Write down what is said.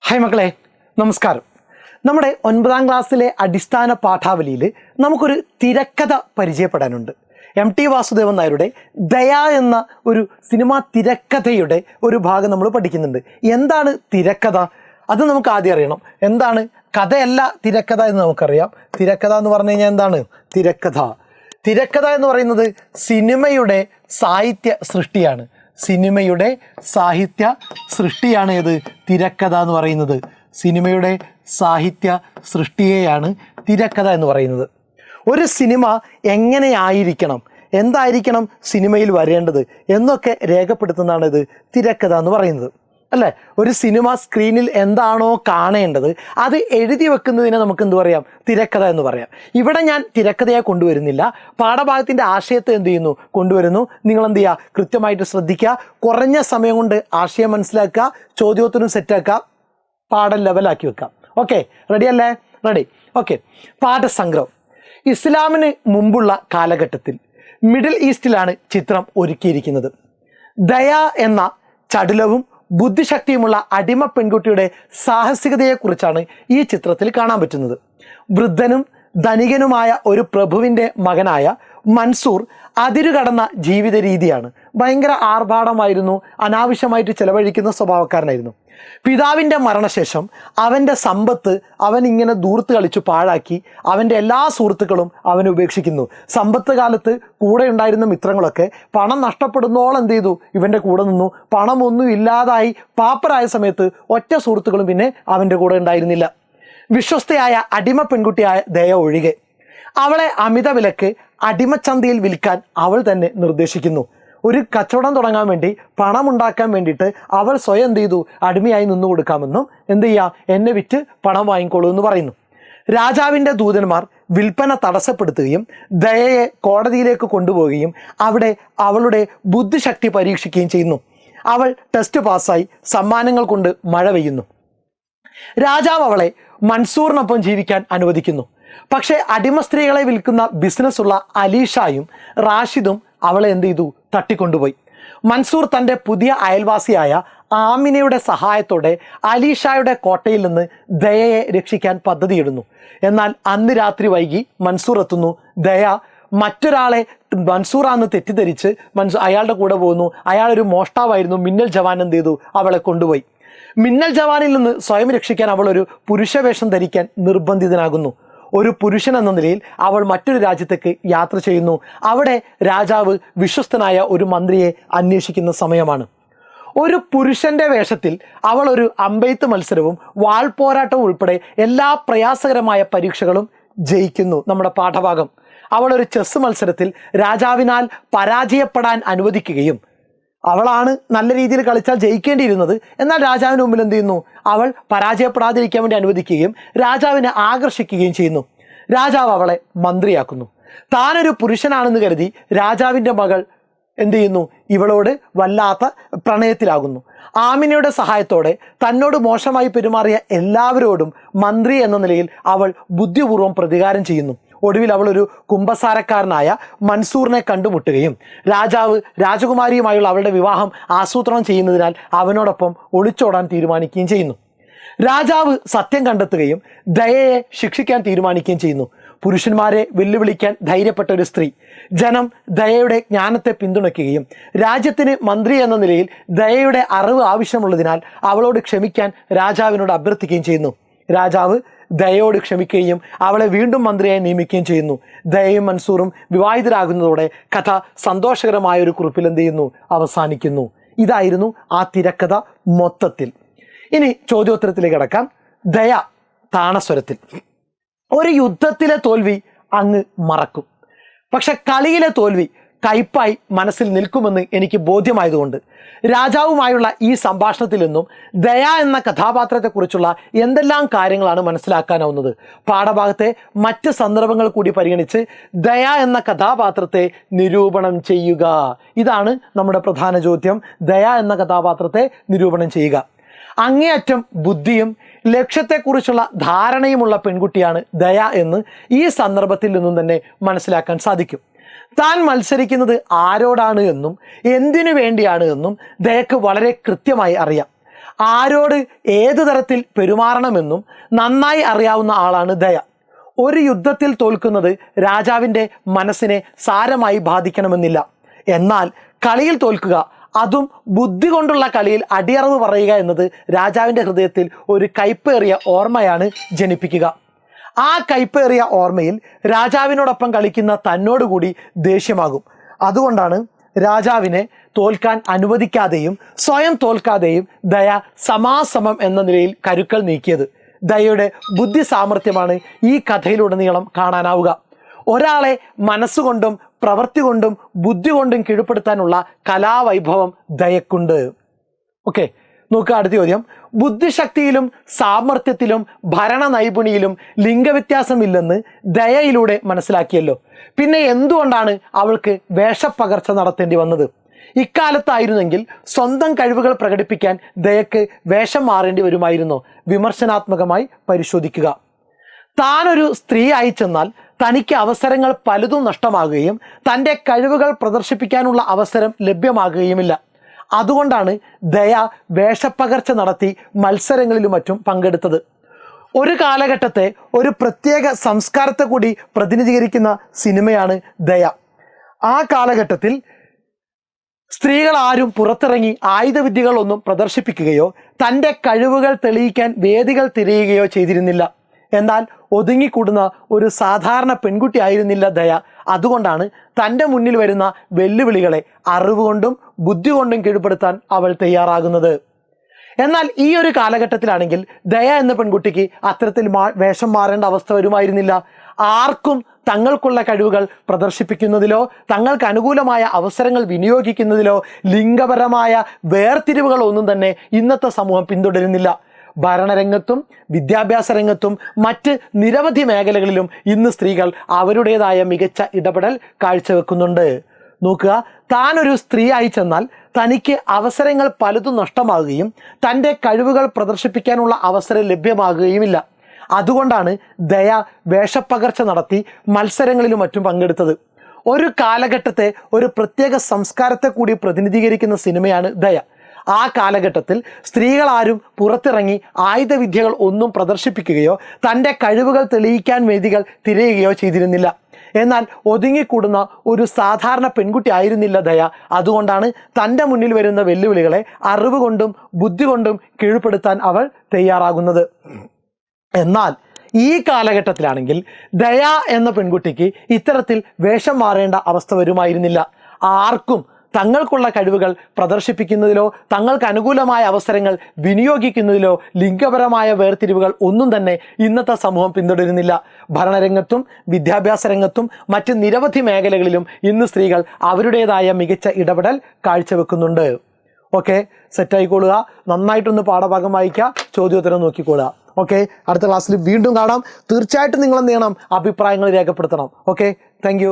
Hi മക്കളെ, നമസ്കാരം. നമ്മുടെ 9ാം ക്ലാസ്സിലെ അടിസ്ഥാന പാഠാവലിയിൽ നമുക്കൊരു തിരക്കഥ പരിചയപ്പെടാനുണ്ട്. MT വാസുദേവൻ നായരുടെ ദയ എന്ന ഒരു സിനിമാ തിരക്കഥയുടെ ഒരു ഭാഗം നമ്മൾ പഠിക്കുന്നുണ്ട്. എന്താണ് തിരക്കഥ? അത് നമുക്ക് ആദ്യം അറിയണം. എന്താണ് കഥയല്ല തിരക്കഥ എന്ന് നമുക്കറിയാം. തിരക്കഥ എന്ന് പറഞ്ഞു കഴിഞ്ഞാൽ എന്താണ് തിരക്കഥ? തിരക്കഥ എന്ന് പറയുന്നത് സിനിമയുടെ സാഹിത്യ സൃഷ്ടിയാണ്. സിനിമയുടെ സാഹിത്യ സൃഷ്ടിയാണ് ഏത് തിരക്കഥ എന്ന് പറയുന്നത്. സിനിമയുടെ സാഹിത്യ സൃഷ്ടിയെയാണ് തിരക്കഥ എന്ന് പറയുന്നത്. ഒരു സിനിമ എങ്ങനെയായിരിക്കണം, എന്തായിരിക്കണം സിനിമയിൽ വരേണ്ടത് എന്നൊക്കെ രേഖപ്പെടുത്തുന്നതാണ് ഇത് തിരക്കഥ എന്ന് പറയുന്നത്, അല്ലേ? ഒരു സിനിമ സ്ക്രീനിൽ എന്താണോ കാണേണ്ടത് അത് എഴുതി വെക്കുന്നതിനെ നമുക്ക് എന്ത് പറയാം? തിരക്കഥ എന്ന് പറയാം. ഇവിടെ ഞാൻ തിരക്കഥയെ കൊണ്ടുവരുന്നില്ല, പാഠഭാഗത്തിൻ്റെ ആശയത്തെ എന്ത് ചെയ്യുന്നു? കൊണ്ടുവരുന്നു. നിങ്ങൾ എന്ത് ചെയ്യുക? കൃത്യമായിട്ട് ശ്രദ്ധിക്കുക. കുറഞ്ഞ സമയം കൊണ്ട് ആശയം മനസ്സിലാക്കുക, ചോദ്യോത്തരം സെറ്റാക്കുക, പാഠം ലെവലാക്കി വെക്കാം. ഓക്കെ, റെഡി അല്ലേ? റെഡി. ഓക്കെ. പാഠസംഗ്രഹം. ഇസ്ലാമിന് മുമ്പുള്ള കാലഘട്ടത്തിൽ മിഡിൽ ഈസ്റ്റിലാണ് ചിത്രം ഒരുക്കിയിരിക്കുന്നത്. ദയ എന്ന ചടുലവും ബുദ്ധിശക്തിയുമുള്ള അടിമ പെൺകുട്ടിയുടെ സാഹസികതയെക്കുറിച്ചാണ് ഈ ചിത്രത്തിൽ കാണാൻ പറ്റുന്നത്. വൃദ്ധനും ധനികനുമായ ഒരു പ്രഭുവിൻ്റെ മകനായ മൻസൂർ അതിരുകടന്ന ജീവിത രീതിയാണ്. ഭയങ്കര ആർഭാടമായിരുന്നു, അനാവശ്യമായിട്ട് ചെലവഴിക്കുന്ന സ്വഭാവക്കാരനായിരുന്നു. പിതാവിൻ്റെ മരണശേഷം അവൻ്റെ സമ്പത്ത് അവൻ ഇങ്ങനെ ദൂർത്ത് കളിച്ചു പാഴാക്കി. അവൻ്റെ എല്ലാ സുഹൃത്തുക്കളും അവനെ ഉപേക്ഷിക്കുന്നു. സമ്പത്ത് കാലത്ത് കൂടെ ഉണ്ടായിരുന്ന മിത്രങ്ങളൊക്കെ പണം നഷ്ടപ്പെടുന്നോളം എന്ത് ചെയ്തു? ഇവൻ്റെ കൂടെ നിന്നു. പണമൊന്നും ഇല്ലാതായി പാപ്പറായ സമയത്ത് ഒറ്റ സുഹൃത്തുക്കളും പിന്നെ അവൻ്റെ കൂടെ ഉണ്ടായിരുന്നില്ല. വിശ്വസ്തയായ അടിമ പെൺകുട്ടിയായ ദയ ഒഴികെ. അവളെ അമിത വിലക്ക് അടിമച്ചന്തയിൽ വിൽക്കാൻ അവൾ തന്നെ നിർദ്ദേശിക്കുന്നു. ഒരു കച്ചവടം തുടങ്ങാൻ വേണ്ടി, പണമുണ്ടാക്കാൻ വേണ്ടിയിട്ട് അവൾ സ്വയം എന്ത് ചെയ്തു? അടിമയായി നിന്നു കൊടുക്കാമെന്നും എന്ത് ചെയ്യാം, എന്നെ വിറ്റ് പണം വാങ്ങിക്കോളൂ എന്ന് പറയുന്നു. രാജാവിൻ്റെ ദൂതന്മാർ വിൽപ്പന തടസ്സപ്പെടുത്തുകയും ദയയെ കോടതിയിലേക്ക് കൊണ്ടുപോവുകയും അവിടെ അവളുടെ ബുദ്ധിശക്തി പരീക്ഷിക്കുകയും ചെയ്യുന്നു. അവൾ ടെസ്റ്റ് പാസ്സായി സമ്മാനങ്ങൾ കൊണ്ട് മഴ പെയ്യുന്നു. രാജാവ് അവളെ മൻസൂറിനൊപ്പം ജീവിക്കാൻ അനുവദിക്കുന്നു. പക്ഷേ അടിമ സ്ത്രീകളെ വിൽക്കുന്ന ബിസിനസ്സുള്ള അലീഷായും റാഷിദും അവളെ എന്ത് ചെയ്തു? തട്ടിക്കൊണ്ടുപോയി. മൻസൂർ തൻ്റെ പുതിയ അയൽവാസിയായ ആമിനയുടെ സഹായത്തോടെ അലീഷായുടെ കോട്ടയിൽ നിന്ന് ദയയെ രക്ഷിക്കാൻ പദ്ധതിയിടുന്നു. എന്നാൽ അന്ന് രാത്രി വൈകി മൻസൂർ എത്തുന്നു. ദയ മറ്റൊരാളെ മൻസൂറാന്ന് തെറ്റിദ്ധരിച്ച് അയാളുടെ കൂടെ പോകുന്നു. അയാളൊരു മോഷ്ടാവായിരുന്നു. മിന്നൽ ജവാൻ എന്ത് ചെയ്തു? അവളെ കൊണ്ടുപോയി. മിന്നൽ ജവാനിൽ നിന്ന് സ്വയം രക്ഷിക്കാൻ അവൾ ഒരു പുരുഷവേഷം ധരിക്കാൻ നിർബന്ധിതനാകുന്നു. ഒരു പുരുഷൻ എന്ന നിലയിൽ അവൾ മറ്റൊരു രാജ്യത്തേക്ക് യാത്ര ചെയ്യുന്നു. അവിടെ രാജാവ് വിശ്വസ്തനായ ഒരു മന്ത്രിയെ അന്വേഷിക്കുന്ന സമയമാണ്. ഒരു പുരുഷന്റെ വേഷത്തിൽ അവൾ ഒരു അമ്പെയ്ത്ത് മത്സരവും വാൾ പോരാട്ടവും ഉൾപ്പെടെ എല്ലാ പ്രയാസകരമായ പരീക്ഷകളും ജയിക്കുന്നു. നമ്മുടെ പാഠഭാഗം. അവൾ ഒരു ചെസ് മത്സരത്തിൽ രാജാവിനാൽ പരാജയപ്പെടാൻ അനുവദിക്കുകയും, അവളാണ് നല്ല രീതിയിൽ കളിച്ചാൽ ജയിക്കേണ്ടിയിരുന്നത്, എന്നാൽ രാജാവിന് മുമ്പിൽ എന്ത് ചെയ്യുന്നു? അവൾ പരാജയപ്പെടാതിരിക്കാൻ വേണ്ടി അനുവദിക്കുകയും രാജാവിനെ ആകർഷിക്കുകയും ചെയ്യുന്നു. രാജാവ് അവളെ മന്ത്രിയാക്കുന്നു. താനൊരു പുരുഷനാണെന്ന് കരുതി രാജാവിൻ്റെ മകൾ എന്ത് ചെയ്യുന്നു? ഇവളോട് വല്ലാത്ത പ്രണയത്തിലാകുന്നു. ആമിനയുടെ സഹായത്തോടെ തന്നോട് മോശമായി പെരുമാറിയ എല്ലാവരോടും മന്ത്രി എന്ന നിലയിൽ അവൾ ബുദ്ധിപൂർവ്വം പ്രതികാരം ചെയ്യുന്നു. ഒടുവിൽ അവൾ ഒരു കുമ്പസാരക്കാരനായ മൻസൂറിനെ കണ്ടുമുട്ടുകയും രാജാവ് രാജകുമാരിയുമായുള്ള അവളുടെ വിവാഹം ആസൂത്രണം ചെയ്യുന്നതിനാൽ അവനോടൊപ്പം ഒളിച്ചോടാൻ തീരുമാനിക്കുകയും ചെയ്യുന്നു. രാജാവ് സത്യം കണ്ടെത്തുകയും ദയയെ ശിക്ഷിക്കാൻ തീരുമാനിക്കുകയും ചെയ്യുന്നു. പുരുഷന്മാരെ വെല്ലുവിളിക്കാൻ ധൈര്യപ്പെട്ട ഒരു സ്ത്രീ. ജനം ദയയുടെ ജ്ഞാനത്തെ പിന്തുണയ്ക്കുകയും രാജ്യത്തിന് മന്ത്രി എന്ന നിലയിൽ ദയയുടെ അറിവ് ആവശ്യമുള്ളതിനാൽ അവളോട് ക്ഷമിക്കാൻ രാജാവിനോട് അഭ്യർത്ഥിക്കുകയും ചെയ്യുന്നു. രാജാവ് ദയയോട് ക്ഷമിക്കുകയും അവളെ വീണ്ടും മന്ത്രിയായി നിയമിക്കുകയും ചെയ്യുന്നു. ദയയും മൻസൂറും വിവാഹിതരാകുന്നതോടെ കഥ സന്തോഷകരമായ ഒരു കുറിപ്പിൽ എന്ത് ചെയ്യുന്നു? അവസാനിക്കുന്നു. ഇതായിരുന്നു ആ തിരക്കഥ മൊത്തത്തിൽ. ഇനി ചോദ്യോത്തരത്തിലേക്ക് കടക്കാം. ദയ താണസ്വരത്തിൽ. ഒരു യുദ്ധത്തിലെ തോൽവി അങ്ങ് മറക്കും, പക്ഷെ കളിയിലെ തോൽവി കയ്പായി മനസ്സിൽ നിൽക്കുമെന്ന് എനിക്ക് ബോധ്യമായതുകൊണ്ട് രാജാവുമായുള്ള ഈ സംഭാഷണത്തിൽ നിന്നും ദയ എന്ന കഥാപാത്രത്തെക്കുറിച്ചുള്ള എന്തെല്ലാം കാര്യങ്ങളാണ് മനസ്സിലാക്കാനാവുന്നത്? പാഠഭാഗത്തെ മറ്റ് സന്ദർഭങ്ങൾ കൂടി പരിഗണിച്ച് ദയ എന്ന കഥാപാത്രത്തെ നിരൂപണം ചെയ്യുക. ഇതാണ് നമ്മുടെ പ്രധാന ചോദ്യം. ദയ എന്ന കഥാപാത്രത്തെ നിരൂപണം ചെയ്യുക. അങ്ങേയറ്റം ബുദ്ധിയും ലക്ഷ്യത്തെക്കുറിച്ചുള്ള ധാരണയുമുള്ള പെൺകുട്ടിയാണ് ദയ എന്ന് ഈ സന്ദർഭത്തിൽ നിന്നും തന്നെ മനസ്സിലാക്കാൻ സാധിക്കും. താൻ മത്സരിക്കുന്നത് ആരോടാണ് എന്നും എന്തിനു വേണ്ടിയാണ് എന്നും ദയക്ക് വളരെ കൃത്യമായി അറിയാം. ആരോട് ഏതു തരത്തിൽ പെരുമാറണമെന്നും നന്നായി അറിയാവുന്ന ആളാണ് ദയ. ഒരു യുദ്ധത്തിൽ തോൽക്കുന്നത് രാജാവിൻ്റെ മനസ്സിനെ സാരമായി ബാധിക്കണമെന്നില്ല. എന്നാൽ കളിയിൽ തോൽക്കുക, അതും ബുദ്ധി കൊണ്ടുള്ള കളിയിൽ അടിയറവ് പറയുക എന്നത് രാജാവിൻ്റെ ഹൃദയത്തിൽ ഒരു കയ്പേറിയ ഓർമ്മയാണ് ജനിപ്പിക്കുക. ആ കയ്പേറിയ ഓർമ്മയിൽ രാജാവിനോടൊപ്പം കളിക്കുന്ന തന്നോടുകൂടി ദേഷ്യമാകും. അതുകൊണ്ടാണ് രാജാവിനെ തോൽക്കാൻ അനുവദിക്കാതെയും സ്വയം തോൽക്കാതെയും ദയ സമാസമം എന്ന നിലയിൽ കരുക്കൾ നീക്കിയത്. ദയയുടെ ബുദ്ധി സാമർഥ്യമാണ് ഈ കഥയിലുടനീളം കാണാനാവുക. ഒരാളെ മനസ്സുകൊണ്ടും പ്രവൃത്തി കൊണ്ടും ബുദ്ധി കൊണ്ടും കീഴ്പ്പെടുത്താനുള്ള കലാവൈഭവം ദയക്കുണ്ട്. ഓക്കെ, നോക്കുക അടുത്ത ചോദ്യം. ബുദ്ധിശക്തിയിലും സാമർഥ്യത്തിലും ഭരണ നൈപുണിയിലും ലിംഗവ്യത്യാസമില്ലെന്ന് ദയയിലൂടെ മനസ്സിലാക്കിയല്ലോ. പിന്നെ എന്തുകൊണ്ടാണ് അവൾക്ക് വേഷപ്പകർച്ച നടത്തേണ്ടി വന്നത്? ഇക്കാലത്തായിരുന്നെങ്കിൽ സ്വന്തം കഴിവുകൾ പ്രകടിപ്പിക്കാൻ ദയക്ക് വേഷം മാറേണ്ടി വരുമായിരുന്നോ? വിമർശനാത്മകമായി പരിശോധിക്കുക. താനൊരു സ്ത്രീ ആയി ചെന്നാൽ തനിക്ക് അവസരങ്ങൾ പലതും നഷ്ടമാകുകയും തൻ്റെ കഴിവുകൾ പ്രദർശിപ്പിക്കാനുള്ള അവസരം ലഭ്യമാകുകയുമില്ല. അതുകൊണ്ടാണ് ദയ വേഷപ്പകർച്ച നടത്തി മത്സരങ്ങളിലും മറ്റും പങ്കെടുത്തത്. ഒരു കാലഘട്ടത്തെ ഒരു പ്രത്യേക സംസ്കാരത്തെ കൂടി പ്രതിനിധീകരിക്കുന്ന സിനിമയാണ് ദയ. ആ കാലഘട്ടത്തിൽ സ്ത്രീകൾ ആരും പുറത്തിറങ്ങി ആയുധവിദ്യകളൊന്നും പ്രദർശിപ്പിക്കുകയോ തൻ്റെ കഴിവുകൾ തെളിയിക്കാൻ വേദികൾ തിരയുകയോ ചെയ്തിരുന്നില്ല. എന്നാൽ ഒതുങ്ങിക്കൂടുന്ന ഒരു സാധാരണ പെൺകുട്ടി ആയിരുന്നില്ല ദയ. അതുകൊണ്ടാണ് തൻ്റെ മുന്നിൽ വരുന്ന വെല്ലുവിളികളെ അറിവ് കൊണ്ടും ബുദ്ധി കൊണ്ടും കീഴ്പ്പെടുത്താൻ അവൾ തയ്യാറാകുന്നത്. എന്നാൽ ഈ ഒരു കാലഘട്ടത്തിലാണെങ്കിൽ ദയ എന്ന പെൺകുട്ടിക്ക് അത്തരത്തിൽ വേഷം മാറേണ്ട അവസ്ഥ വരുമായിരുന്നില്ല. ആർക്കും തങ്ങൾക്കുള്ള കഴിവുകൾ പ്രദർശിപ്പിക്കുന്നതിലോ തങ്ങൾക്ക് അനുകൂലമായ അവസരങ്ങൾ വിനിയോഗിക്കുന്നതിലോ ലിംഗപരമായ വേർതിരിവുകൾ ഒന്നും തന്നെ ഇന്നത്തെ സമൂഹം പിന്തുടരുന്നില്ല. ഭരണരംഗത്തും വിദ്യാഭ്യാസ രംഗത്തും മറ്റ് നിരവധി മേഖലകളിലും ഇന്ന് സ്ത്രീകൾ അവരുടേതായ മികച്ച ഇടപെടൽ കാഴ്ചവെക്കുന്നുണ്ട്. നോക്കുക, താനൊരു സ്ത്രീയായി ചെന്നാൽ തനിക്ക് അവസരങ്ങൾ പലതും നഷ്ടമാകുകയും തൻ്റെ കഴിവുകൾ പ്രദർശിപ്പിക്കാനുള്ള അവസരം ലഭ്യമാകുകയുമില്ല. അതുകൊണ്ടാണ് ദയ വേഷപ്പകർച്ച നടത്തി മത്സരങ്ങളിലും മറ്റും പങ്കെടുത്തത്. ഒരു കാലഘട്ടത്തെ ഒരു പ്രത്യേക സംസ്കാരത്തെ കൂടി പ്രതിനിധീകരിക്കുന്ന സിനിമയാണ് ദയ. ആ കാലഘട്ടത്തിൽ സ്ത്രീകൾ ആരും പുറത്തിറങ്ങി ആയുധവിദ്യകൾ ഒന്നും പ്രദർശിപ്പിക്കുകയോ തൻ്റെ കഴിവുകൾ തെളിയിക്കാൻ വേദികൾ തിരയുകയോ ചെയ്തിരുന്നില്ല. എന്നാൽ ഒതുങ്ങിക്കൂടുന്ന ഒരു സാധാരണ പെൺകുട്ടി ആയിരുന്നില്ല ദയ. അതുകൊണ്ടാണ് തൻ്റെ മുന്നിൽ വരുന്ന വെല്ലുവിളികളെ അറിവ് കൊണ്ടും ബുദ്ധി കൊണ്ടും കീഴ്പ്പെടുത്താൻ അവൾ തയ്യാറാകുന്നത്. എന്നാൽ ഈ കാലഘട്ടത്തിലാണെങ്കിൽ ദയ എന്ന പെൺകുട്ടിക്ക് ഇത്തരത്തിൽ വേഷം മാറേണ്ട അവസ്ഥ വരുമായിരുന്നില്ല. ആർക്കും തങ്ങൾക്കുള്ള കഴിവുകൾ പ്രദർശിപ്പിക്കുന്നതിലോ തങ്ങൾക്ക് അനുകൂലമായ അവസരങ്ങൾ വിനിയോഗിക്കുന്നതിലോ ലിംഗപരമായ വേർതിരിവുകൾ ഒന്നും തന്നെ ഇന്നത്തെ സമൂഹം പിന്തുടരുന്നില്ല. ഭരണരംഗത്തും വിദ്യാഭ്യാസ രംഗത്തും മറ്റ് നിരവധി മേഖലകളിലും ഇന്ന് സ്ത്രീകൾ അവരുടേതായ മികച്ച ഇടപെടൽ കാഴ്ചവെക്കുന്നുണ്ട്. ഓക്കെ, സെറ്റായിക്കൊള്ളുക. നന്നായിട്ടൊന്ന് പാഠഭാഗം വായിക്കുക, ചോദ്യോത്തരം നോക്കിക്കൊള്ളുക. ഓക്കെ, അടുത്ത ക്ലാസ്സിൽ വീണ്ടും കാണാം. തീർച്ചയായിട്ടും നിങ്ങൾ എന്ത് ചെയ്യണം? അഭിപ്രായങ്ങൾ രേഖപ്പെടുത്തണം. Okay, thank